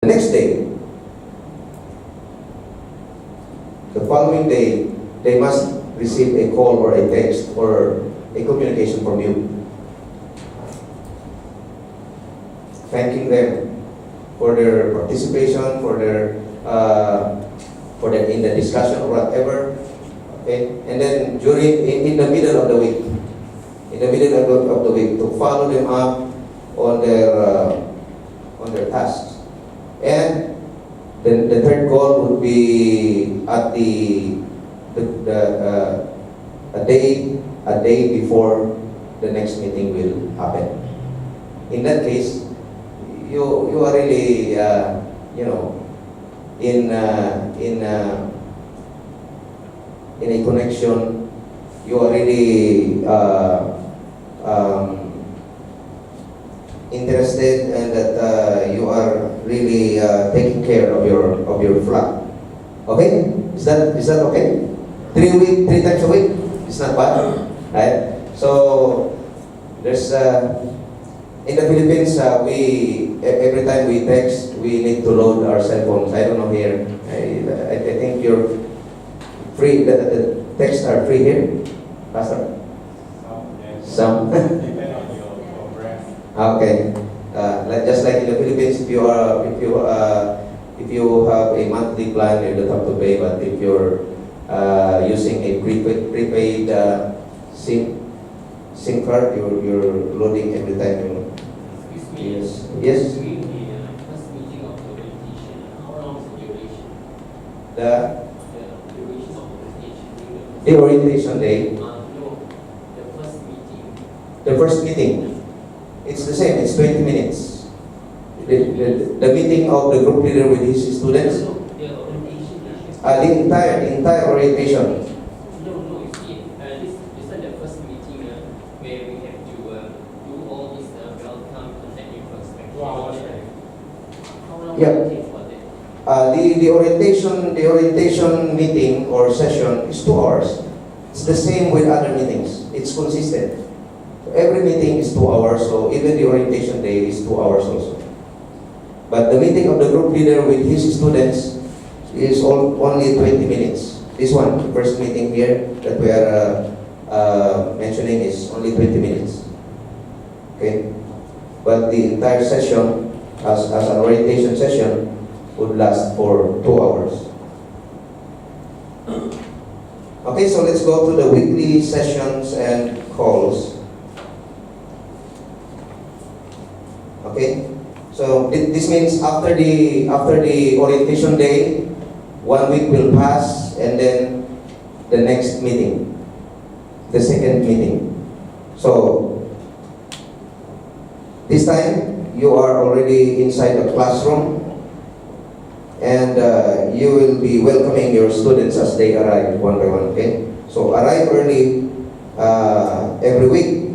The next day, the following day, they must receive a call or a text or a communication from you, thanking them for their participation, for their in the discussion or whatever. Okay, and then in the middle of the week, to follow them up on their tasks. And the third call would be at a day before the next meeting will happen. In that case, you are really in a connection. You are really interested, and that you are really taking care of your flock. Okay? Is that okay? 3 times a week. It's not bad, right? So there's in the Philippines, every time we text, we need to load our cell phones. I don't know here. I think you're free. The texts are free here, Pastor. Some. Okay. Just like in the Philippines, if you have a monthly plan, you don't have to pay. But if you're using a prepaid SIM card, you're loading every time you. Yes. Yes. During the first meeting of the orientation, how long is the duration? The Duration of orientation. orientation day. No, the first meeting. The first meeting, it's the same. It's 20 minutes. The meeting of the group leader with his students. No, the orientation. The entire orientation. No, you see, this is the first meeting where we have to do all this welcome and technical inspection. Wow. How long Yeah. will it take for that? The orientation meeting or session is 2 hours. It's the same with other meetings. It's consistent. So every meeting is 2 hours, so even the orientation day is 2 hours also. But the meeting of the group leader with his students is only 20 minutes. This one, the first meeting here that we are mentioning, is only 20 minutes. Okay? But the entire session, as an orientation session, would last for 2 hours. Okay, so let's go to the weekly sessions and calls. Okay, so this means after the orientation day, 1 week will pass, and then the next meeting, the second meeting. So this time you are already inside the classroom, and you will be welcoming your students as they arrive one by one. Okay, so arrive early every week.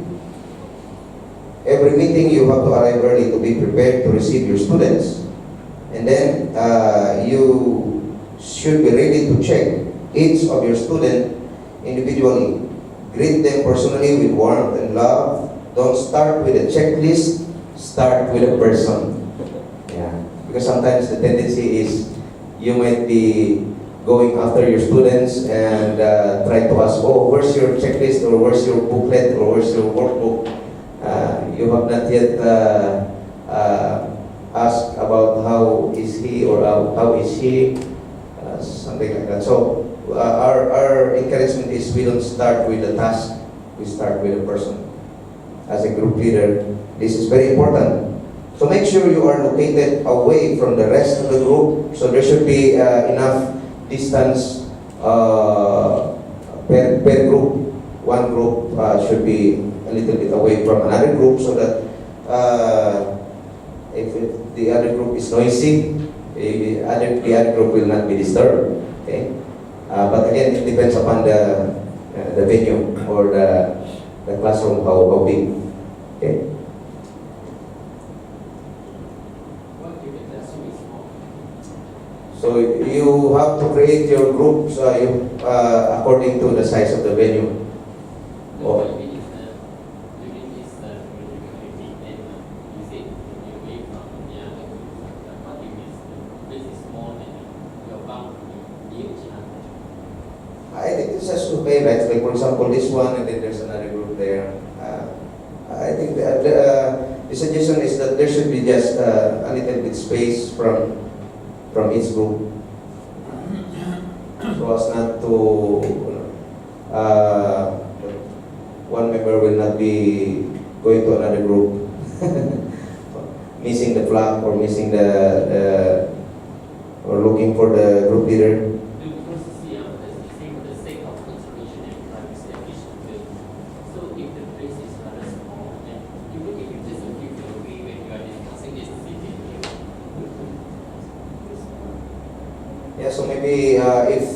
Every meeting you have to arrive early to be prepared to receive your students, and then you should be ready to check each of your student individually. Greet them personally with warmth and love. Don't start with a checklist. Start with a person. Yeah, because sometimes the tendency is you might be going after your students and try to ask, oh, where's your checklist, or where's your booklet, or where's your workbook? You have not yet asked about how is he or how is she, something like that. So our encouragement is we don't start with the task, we start with a person. As a group leader, this is very important. So make sure you are located away from the rest of the group. So there should be enough distance per group. One group should be a little bit away from another group, so that if the other group is noisy, the other group will not be disturbed. Okay, but again, it depends upon the venue or the classroom, how big. Okay. What if the classroom is small? So you have to create your groups according to the size of the venue. No, Oh. but it is during this meeting, then you said you away from the other group. What if it's small and your bunk will be huge. I think this has to pay, right? Like for example, this one, and then there's another group there. I think the suggestion is that there should be just a little bit space from each group, so as not to one member will not be going to another group, missing the flag or missing the or looking for the group leader. Because you see, for the sake of conservation and privacy and efficiency, so if the place is rather small, and even if you just feel away when you are discussing this city, Yeah, so maybe if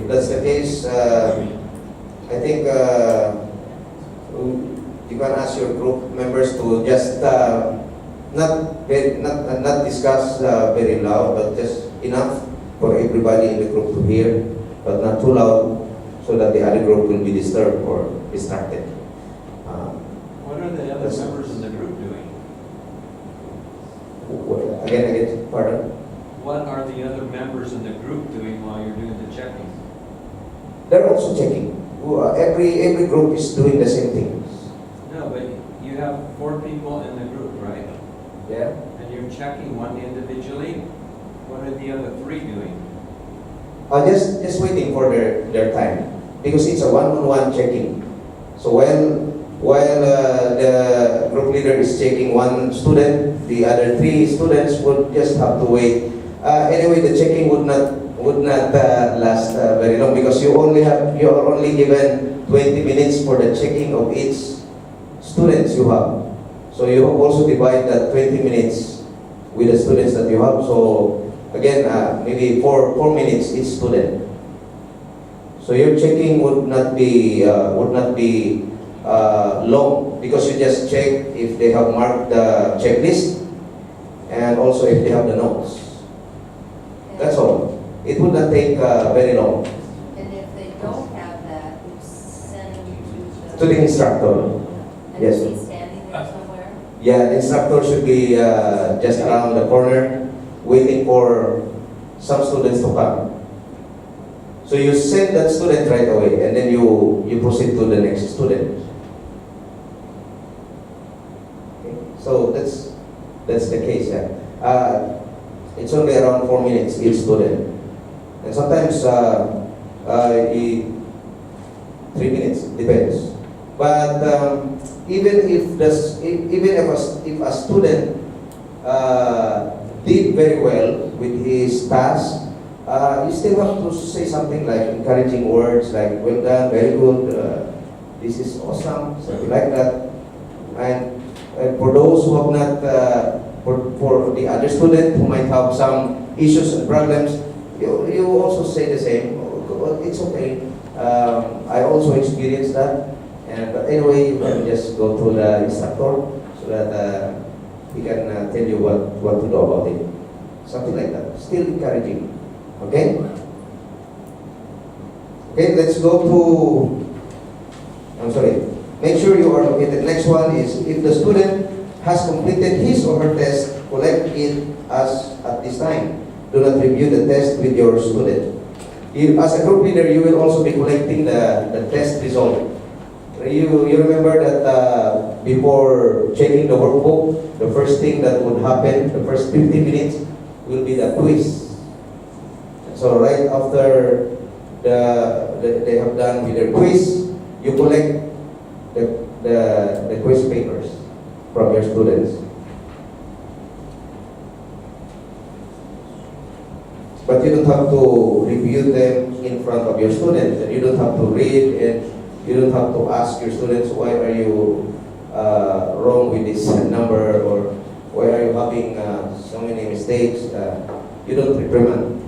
that's the case, I think you can ask your group members to just not discuss very loud, but just enough for everybody in the group to hear, but not too loud, so that the other group will be disturbed or distracted. What are the other members in the group doing? Again, pardon. What are the other members in the group doing while you're doing the checking? They're also checking. Every group is doing the same thing. No, but you have 4 people in the group, right? Yeah. And you're checking one individually. What are the other 3 doing? Just waiting for their time, because it's a one-on-one checking. So while the group leader is checking one student, the other 3 students would just have to wait. Anyway, the checking would not last very long, because you are only given 20 minutes for the checking of each students you have. So you also divide that 20 minutes with the students that you have. So again, maybe 4 minutes each student. So your checking would not be long, because you just check if they have marked the checklist and also if they have the notes. That's all. It would not take very long. And if they don't have that, you send To the instructor. And Yes. is he standing there somewhere? Yeah, the instructor should be just around the corner, waiting for some students to come. So you send that student right away, and then you proceed to the next student. Okay. So that's the case. Yeah. It's only around 4 minutes each student, and sometimes 3 minutes, depends. But even if a student did very well with his task, you still have to say something like encouraging words like "well done, very good, this is awesome," something like that. And for those who have not, for the other student who might have some issues and problems, you also say the same. "Oh, it's okay. I also experienced that." But anyway, you can just go to the instructor so that he can tell you what to do about it. Something like that. Still encouraging. Okay? Okay, let's go to, I'm sorry. Make sure you are located. Next one is, if the student has completed his or her test, collect it at this time. Do not review the test with your student. As a group leader, you will also be collecting the test result. You remember that before checking the workbook, the first thing that would happen, the first 15 minutes, will be the quiz. So right after they have done with their quiz, you collect the quiz papers from your students. But you don't have to review them in front of your students, and you don't have to read, and you don't have to ask your students, why are you wrong with this number, or why are you having so many mistakes. You don't reprimand.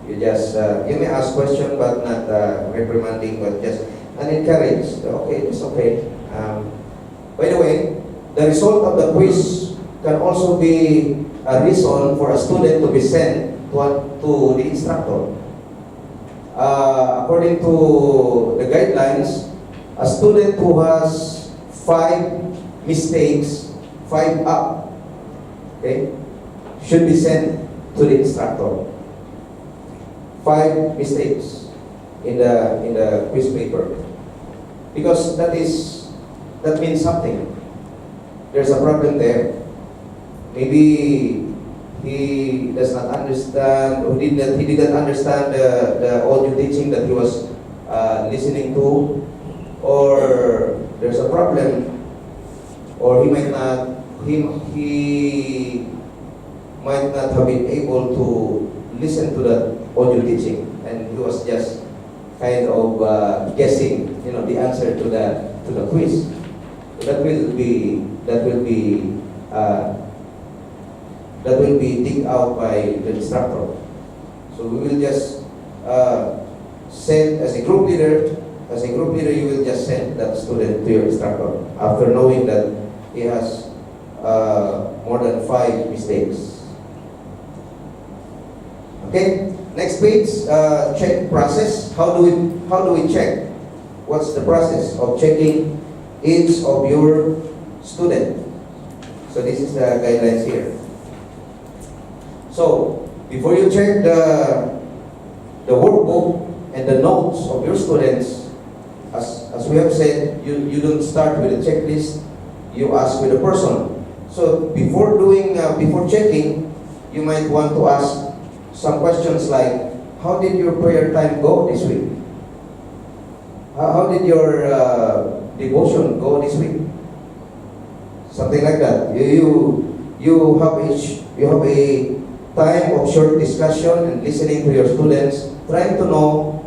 You just, you may ask questions, but not reprimanding, but just encourage. Okay, it's okay. By the way, the result of the quiz can also be a reason for a student to be sent to the instructor. According to the guidelines, a student who has 5 mistakes, 5 up, okay, should be sent to the instructor. 5 mistakes in the quiz paper, because that means something. There's a problem there. Maybe he does not understand, or he didn't understand the audio teaching that he was listening to, or there's a problem, or he might not have been able to listen to the audio teaching, and he was just kind of guessing, the answer to the quiz. That will be dig out by the instructor. So we will just send as a group leader. As a group leader, you will just send that student to your instructor after knowing that he has more than 5 mistakes. Okay. Next page. Check process. How do we check? What's the process of checking each of your student? So this is the guidelines here. So before you check the workbook and the notes of your students, as we have said, you don't start with a checklist. You ask with a person. So before checking, you might want to ask some questions like, how did your prayer time go this week? How did your devotion go this week? Something like that. You have a time of short discussion and listening to your students, trying to know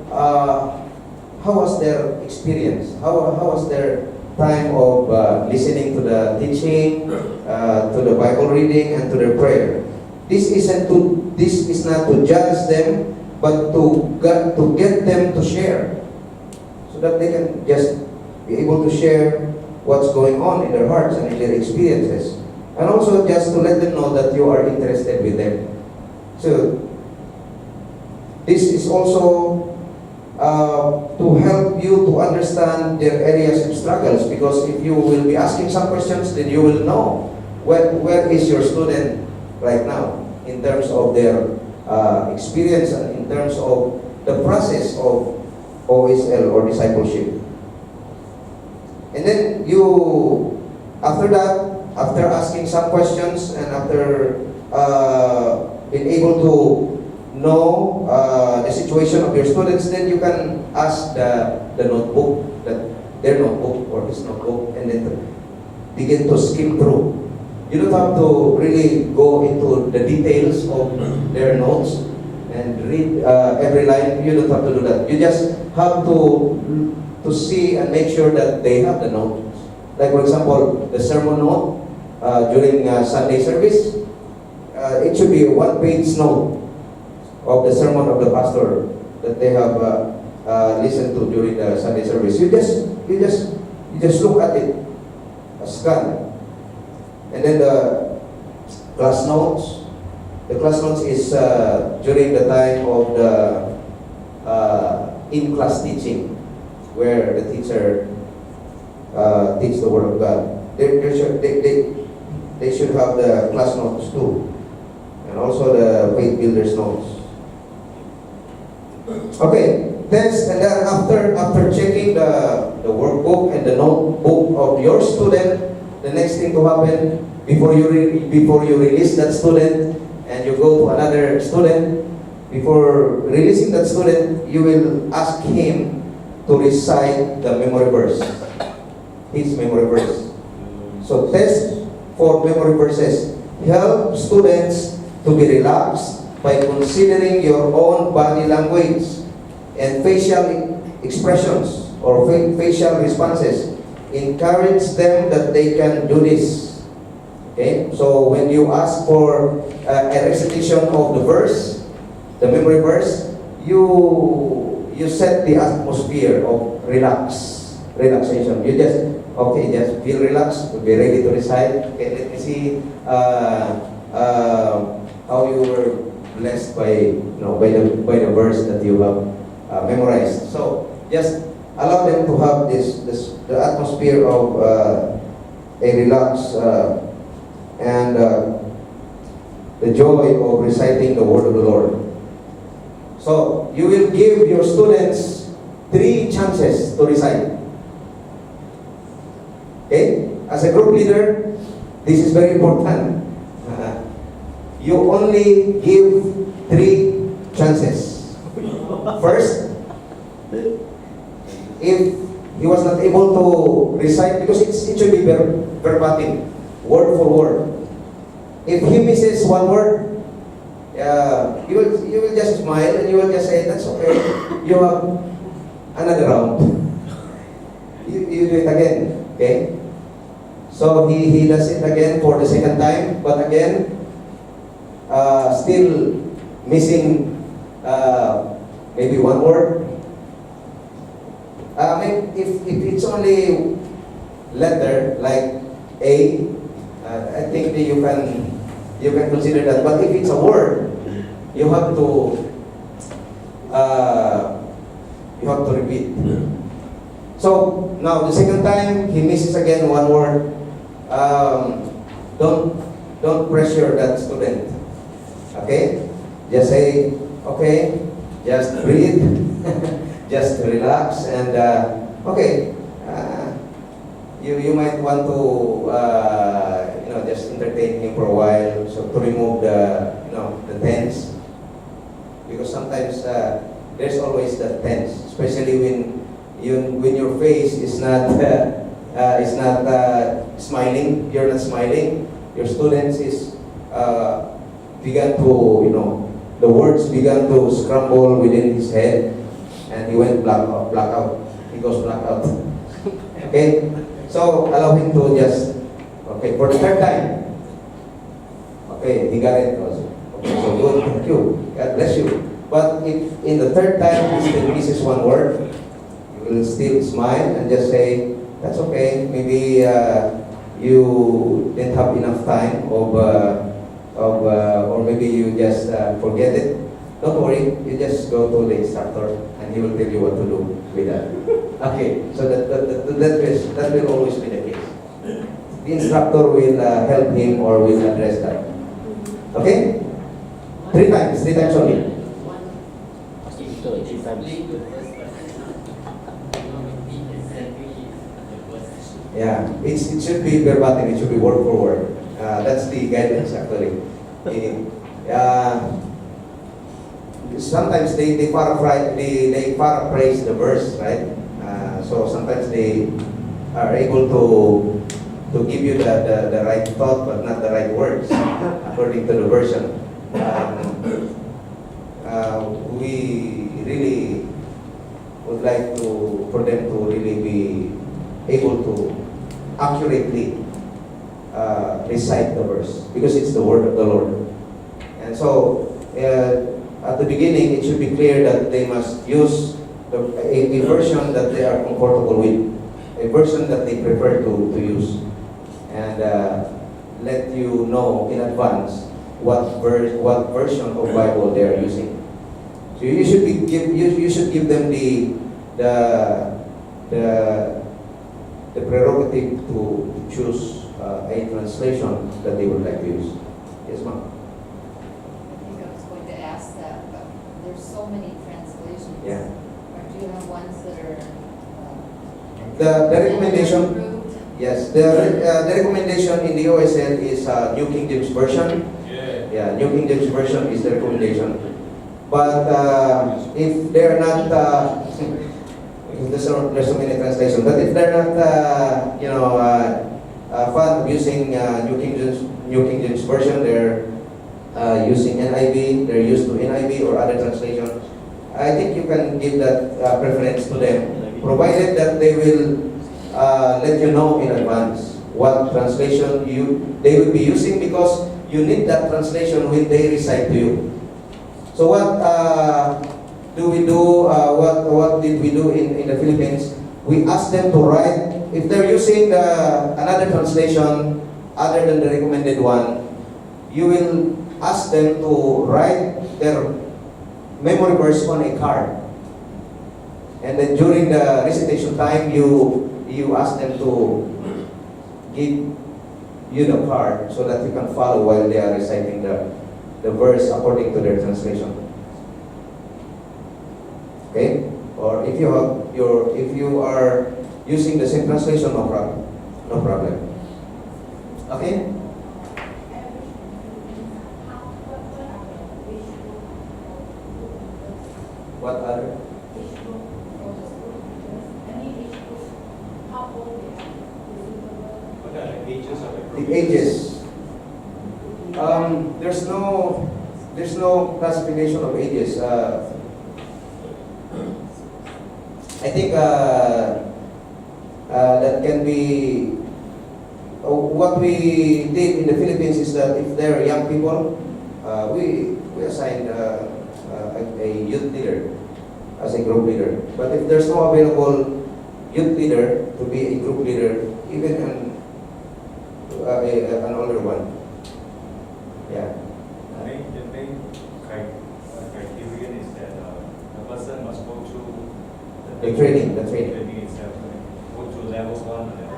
how was their experience, how was their time of listening to the teaching, to the Bible reading, and to their prayer. This is not to judge them, but to get them to share, so that they can just be able to share what's going on in their hearts and in their experiences, and also just to let them know that you are interested with them. So this is also to help you to understand their areas of struggles, because if you will be asking some questions, then you will know where is your student right now in terms of their experience and in terms of the process of OSL or discipleship. And then after asking some questions and after being able to know the situation of your students, then you can ask the notebook, their notebook or his notebook, and then begin to skim through. You don't have to really go into the details of their notes and read every line. You don't have to do that. You just have to see and make sure that they have the notes. Like for example, the sermon note during Sunday service, it should be a 1-page note of the sermon of the pastor that they have listened to during the Sunday service. You just look at it, scan. And then the class notes. The class notes is during the time of the in-class teaching, where the teacher teach the Word of God. They should have the class notes too, and also the faith builders notes. Okay, test, and then after checking the workbook and the notebook of your student, the next thing to happen before you release that student and you go to another student, before releasing that student, you will ask him to recite the memory verse, his memory verse. So test for memory verses. Help students to be relaxed by considering your own body language and facial expressions or facial responses. Encourage them that they can do this. Okay? So when you ask for a recitation of the verse, the memory verse, you set the atmosphere of relaxation. You just feel relaxed, be ready to recite. Okay, let me see how you were blessed by the verse that you have memorized. So just allow them to have the atmosphere of a relaxed and the joy of reciting the word of the Lord. So, you will give your students 3 chances to recite. Okay? As a group leader, this is very important. You only give 3 chances. First, if he was not able to recite, because it should be verbatim, word for word. If he misses one word, you will just smile and you will just say, that's okay, you have another round. You do it again, okay? So he does it again for the second time, but again, still missing maybe one word. If it's only letter like A, I think that you can consider that. But if it's a word, you have to repeat. So now the second time he misses again one word. Don't pressure that student. Okay, just say okay, just breathe. Just relax and okay. You might want to just entertain him for a while, so to remove the tense, because sometimes there's always that tense, especially when your face is not smiling. You're not smiling. Your students is began to the words began to scramble within his head. And he went blackout. He goes blackout. Okay? So, allow him to just, okay, for the third time. Okay, he got it also. Okay, so good, thank you. God bless you. But if in the third time he still misses one word, you will still smile and just say, that's okay, maybe you didn't have enough time or maybe you just forget it. Don't worry, you just go to the instructor and he will tell you what to do with that. Okay, so that will always be the case. The instructor will help him or will address that. Okay? 3 times only. Yeah, it should be verbatim, it should be word for word. That's the guidance actually. Sometimes they paraphrase the verse, right? So sometimes they are able to give you the right thought but not the right words according to the version. We really would like for them to really be able to accurately recite the verse because it's the word of the Lord. And so at the beginning, it should be clear that they must use a version that they are comfortable with, a version that they prefer to use, and let you know in advance what version of Bible they are using. So you should give them the prerogative to choose a translation that they would like to use. Yes, ma'am. There's so many translations. Yeah. Or do you have ones that are The recommendation, approved? yes, the recommendation in the OSL is New King James Version. Yeah, New King James Version is the recommendation. But if they're not, there's so many translations. But if they're not, fond of using New King James Version, they're using NIV, they're used to NIV or other translation. I think you can give that preference to them, provided that they will let you know in advance what translation they will be using, because you need that translation when they recite to you. So what do we do? What did we do in the Philippines? We ask them to write. If they're using another translation other than the recommended one, you will ask them to write their memory verse on a card. And then during the recitation time, you ask them to give you the card so that you can follow while they are reciting the the verse according to their translation. Okay? Or if you are using the same translation, no problem. No problem. Okay? What other? What are the ages of the group? The ages. There's no classification of ages. I think that can be what we did in the Philippines is that if there are young people, we assigned a youth leader as a group leader. But if there's no available youth leader to be a group leader, even an older one, yeah. The main criterion is that the person must go through The training. training itself, right? Go through level 1 or level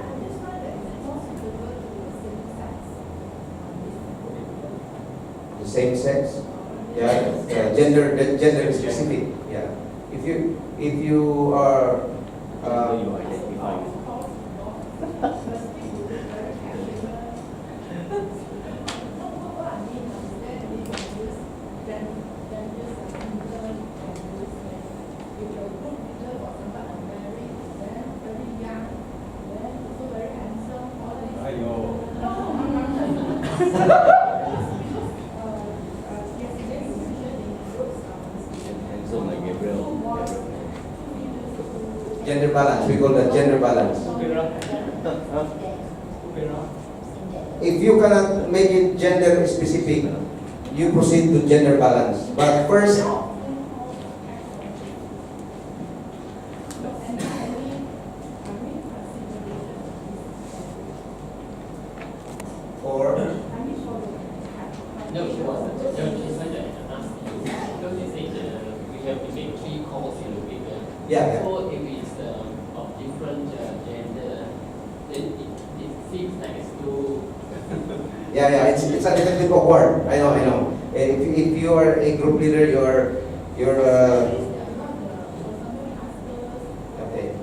The same sex, yeah, gender specific, yeah. If you are, you identify. gender balance, we call that gender balance. If you cannot make it gender specific, you proceed to gender balance. But first, or No, she wasn't. No, she said that asked you. Because they said we have to make 3 calls in a week. yeah. So if it's of different gender, then it seems like it's too. Yeah, it's a little bit awkward. I know. If you are a group leader, you're okay.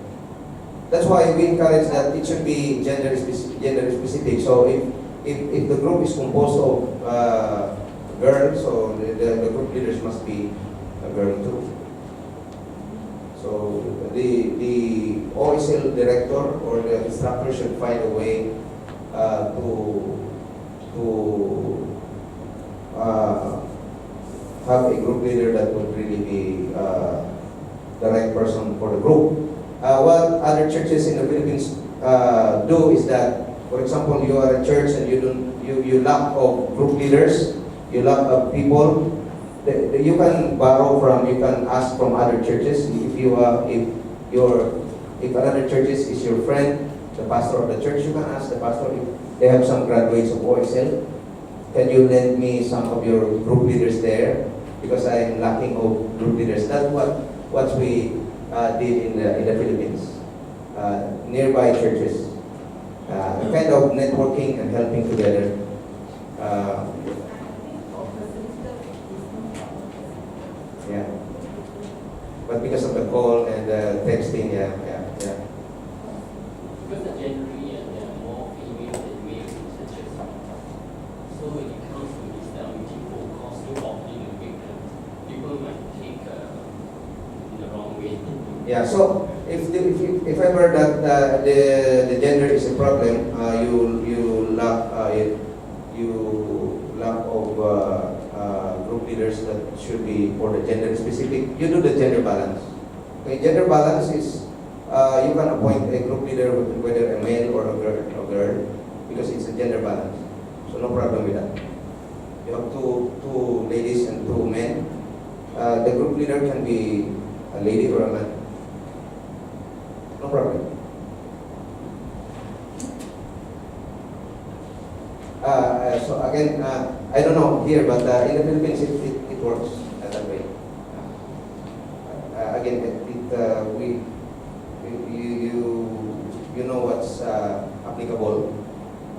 That's why we encourage that it should be gender specific. So if the group is composed of girls, so the group leaders must be a girl too. So the OSL director or the instructor should find a way to have a group leader that would really be the right person for the group. What other churches in the Philippines do is that, for example, you are a church and you lack of group leaders, you lack of people. You can you can ask from other churches. If another church is your friend, the pastor of the church, you can ask the pastor if they have some graduates of OSL. Can you lend me some of your group leaders there? Because I am lacking of group leaders. That's what we did in the Philippines. Nearby churches, kind of networking and helping together. Yeah. But because of the call and the texting, yeah. Because the generally there are more female than male in churches. So when it comes to this meeting for course too often in a week, people might take in the wrong way. Yeah. So if ever that the gender is a problem, you lack of group leaders that should be for the gender specific. You do the gender balance. Okay, gender balance is you can appoint a group leader whether a male or a girl because it's a gender balance. So no problem with that. You have two ladies and 2 men. The group leader can be a lady or a man. No problem. So again, I don't know here, but in the Philippines it works that way. Again, you know what's applicable,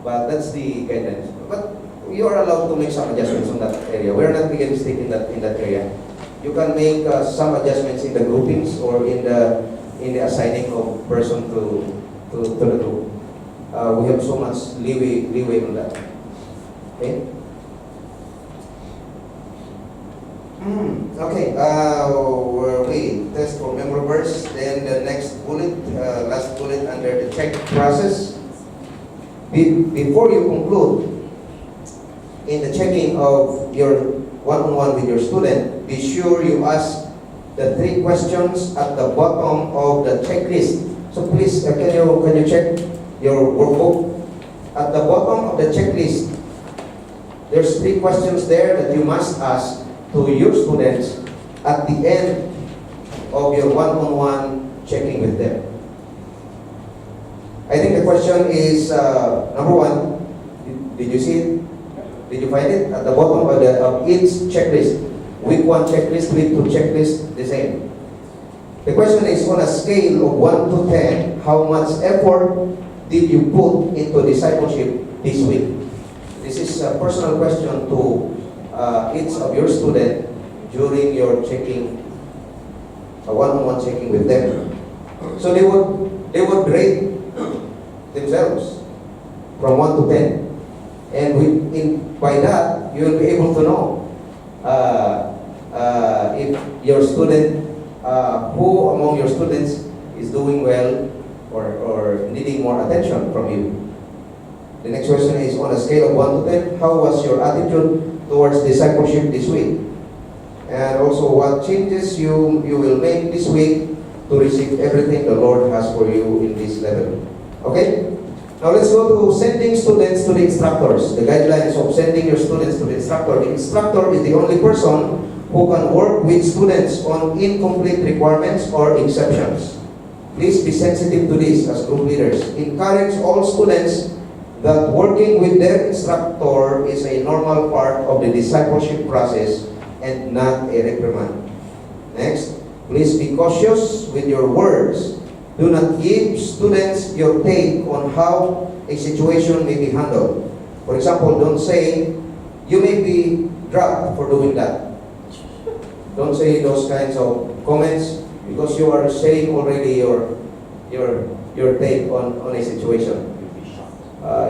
but that's the guidance. But you are allowed to make some adjustments on that area. We're not legalistic in that area. You can make some adjustments in the groupings or in the assigning of person to the group. We have so much leeway on that. Okay. Okay. Where we test for member verse. Then the next bullet, last bullet under the check process. Before you conclude in the checking of your one-on-one with your student, be sure you ask the 3 questions at the bottom of the checklist. So please, can you check your workbook? At the bottom of the checklist, there's 3 questions there that you must ask to your students at the end of your one-on-one checking with them. I think the question is, number 1, did you see it? Did you find it? At the bottom of each checklist. Week 1 checklist, week 2 checklist, the same. The question is, on a scale of 1 to 10, how much effort did you put into discipleship this week? This is a personal question to each of your students during your checking, a one-on-one checking with them. So they would rate themselves from 1 to 10. And by that, you will be able to know if your student, who among your students is doing well or needing more attention from you. The next question is, on a scale of 1 to 10, how was your attitude towards discipleship this week? And also, what changes you will make this week to receive everything the Lord has for you in this level. Okay? Now let's go to sending students to the instructors. The guidelines of sending your students to the instructor. The instructor is the only person who can work with students on incomplete requirements or exceptions. Please be sensitive to this as group leaders. Encourage all students that working with their instructor is a normal part of the discipleship process and not a reprimand. Next, please be cautious with your words. Do not give students your take on how a situation may be handled. For example, don't say, you may be dropped for doing that. Don't say those kinds of comments because you are saying already your take on a situation.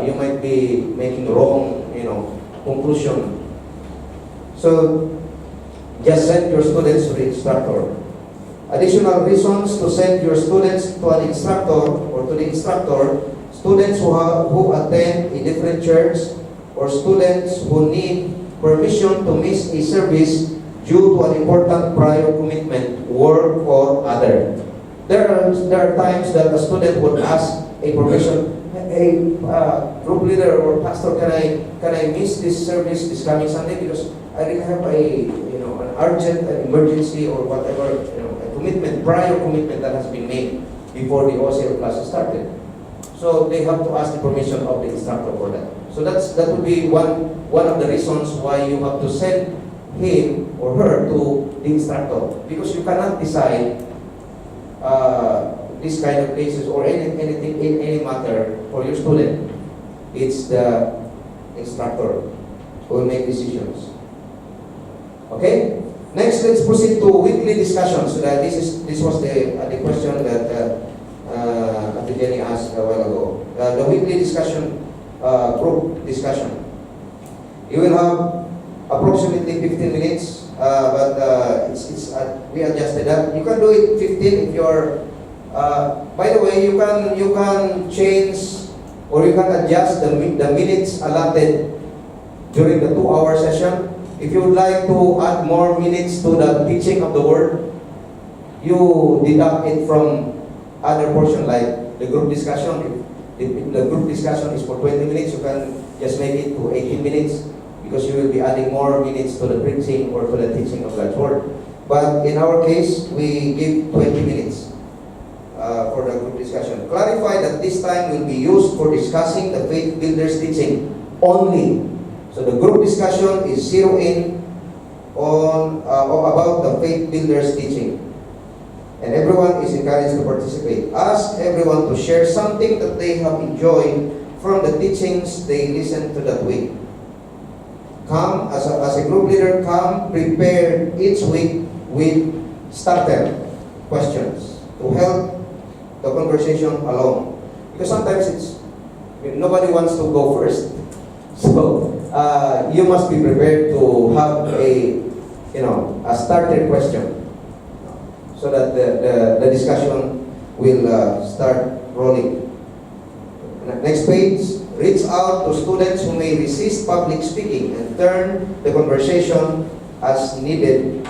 You might be making wrong, conclusion. So just send your students to the instructor. Additional reasons to send your students to an instructor or to the instructor: students who attend a different church, or students who need permission to miss a service due to an important prior commitment, work or other. There are times that a student would ask a permission, hey, group leader or pastor, can I miss this service this coming Sunday because I really have an urgent, an emergency or whatever, a commitment, prior commitment that has been made before the OCL class started. So they have to ask the permission of the instructor for that. So that would be one of the reasons why you have to send him or her to the instructor, because you cannot decide this kind of cases or anything in any matter for your student. It's the instructor who will make decisions. Okay? Next, let's proceed to weekly discussions. So that this was the question that Ate Jenny asked a while ago. The weekly discussion, group discussion. You will have approximately 15 minutes, but we adjusted that. You can do it 15 if you're. By the way, you can change or you can adjust the minutes allotted during the 2-hour session. If you would like to add more minutes to the teaching of the word, you deduct it from other portion like the group discussion. If the group discussion is for 20 minutes, you can just make it to 18 minutes because you will be adding more minutes to the preaching or to the teaching of God's word. But in our case, we give 20 minutes for the group discussion. Clarify that this time will be used for discussing the faith builders teaching only. So the group discussion is zero in on about the faith builders teaching. And everyone is encouraged to participate. Ask everyone to share something that they have enjoyed from the teachings they listened to that week. come as a group leader, come prepared each week with starter questions to help the conversation along. Because sometimes nobody wants to go first. So you must be prepared to have a starter question so that the discussion will start rolling. Next page. Reach out to students who may resist public speaking and turn the conversation as needed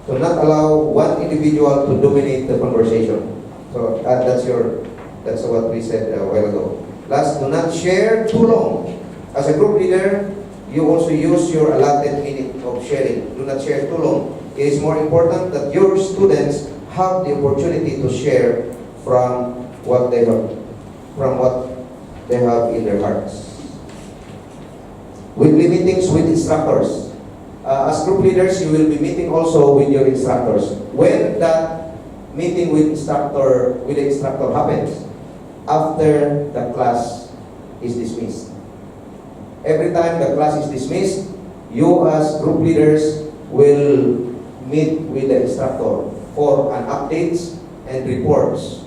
to not allow one individual to dominate the conversation. So that's what we said a while ago. Last, do not share too long. As a group leader, you also use your allotted minute of sharing. Do not share too long. It is more important that your students have the opportunity to share from what they have in their hearts. Weekly meetings with instructors. As group leaders, you will be meeting also with your instructors. When that meeting with the instructor happens, after the class is dismissed. Every time the class is dismissed, you as group leaders will meet with the instructor for an updates and reports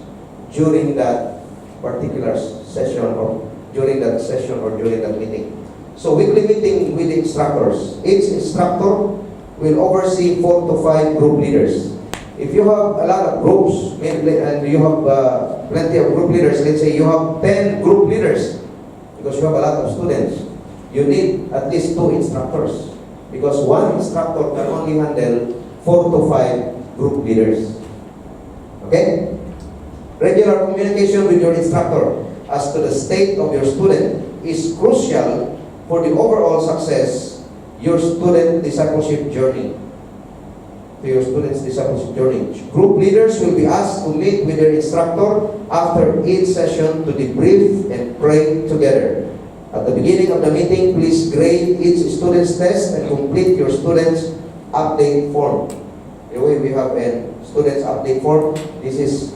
during that particular session or during that meeting. So weekly meeting with the instructors. Each instructor will oversee 4 to 5 group leaders. If you have a lot of groups and you have plenty of group leaders, let's say you have 10 group leaders because you have a lot of students, you need at least 2 instructors because one instructor can only handle 4 to 5 group leaders. Okay? Regular communication with your instructor as to the state of your student is crucial for the overall success your student discipleship journey. Your students' discipleship journey. Group leaders will be asked to meet with their instructor after each session to debrief and pray together. At the beginning of the meeting, please grade each student's test and complete your student's update form. Anyway, we have a student's update form. This is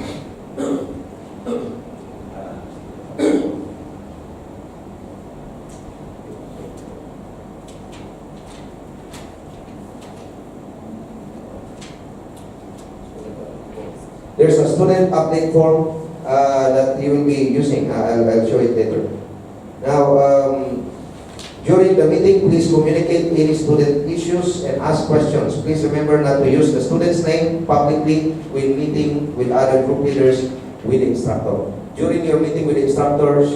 there's a student update form that you will be using. I'll show it later. Now, during the meeting, please communicate any student issues and ask questions. Please remember not to use the student's name publicly when meeting with other group leaders with the instructor. During your meeting with the instructor,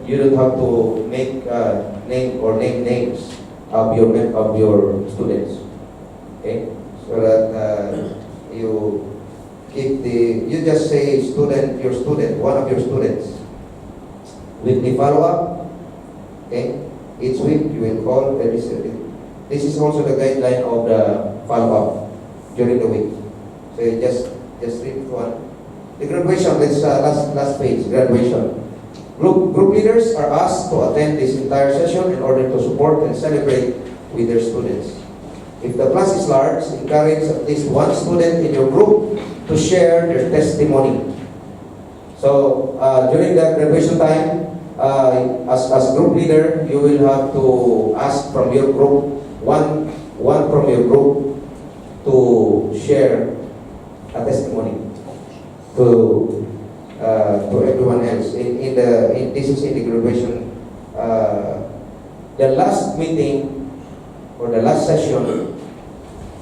you don't have to make name names of your students. Okay, so that you just say one of your students. Weekly follow-up. Okay, each week you will call. This is also the guideline of the follow-up during the week. So you just read one. The graduation. Let's last page. Graduation. Group leaders are asked to attend this entire session in order to support and celebrate with their students. If the class is large, encourage at least one student in your group to share their testimony. So during the graduation time, as group leader, you will have to ask from your group, one from your group to share a testimony to everyone else. This is in the graduation. The last meeting or the last session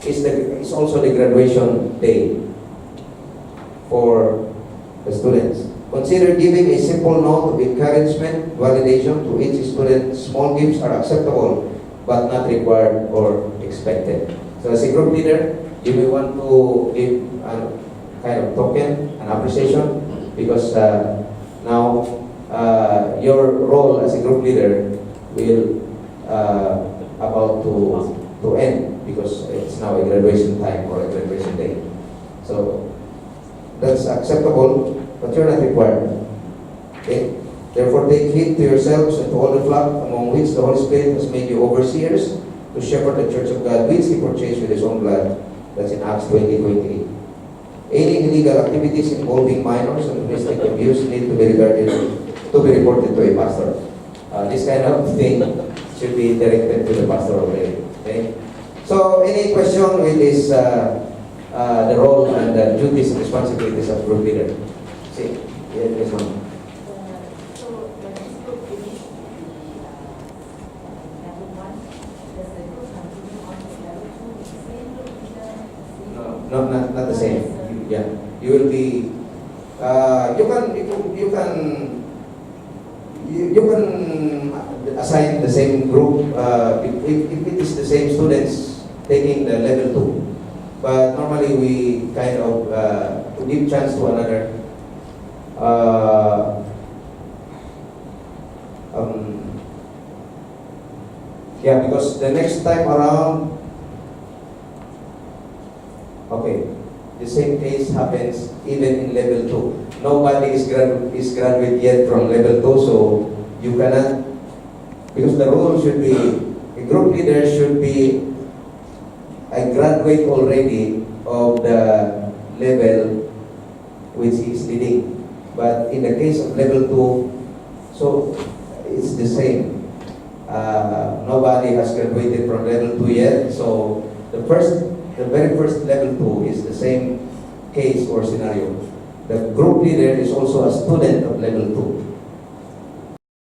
is also the graduation day for the students. Consider giving a simple note of encouragement, validation to each student. Small gifts are acceptable, but not required or expected. So as a group leader, you may want to give a kind of token, an appreciation, because now your role as a group leader will about to end because it's now a graduation time or a graduation day. So that's acceptable, but you're not required. Okay? Therefore, take heed to yourselves and to all the flock among which the Holy Spirit has made you overseers to shepherd the church of God, which He purchased with His own blood. That's in Acts 20:28. Any illegal activities involving minors and domestic abuse need to be reported to a pastor. This kind of thing should be directed to the pastor already. Okay? So, any question with this, the role and the duties and responsibilities of group leader? See, yeah, this one. So when this group finish the level one, does the group continue on to level two with the same group leader? No, not the same. Yeah, you will be. You can assign the same group if it is the same students taking the level two. But normally we kind of give chance to another. Yeah, because the next time around, okay, the same case happens even in level 2. Nobody is graduate yet from level 2, so you cannot, because the rule should be, a group leader should be a graduate already of the level which he is leading. But in the case of level 2, so it's the same. Nobody has graduated from level 2 yet, so the very first level 2 is the same case or scenario. The group leader is also a student of level 2.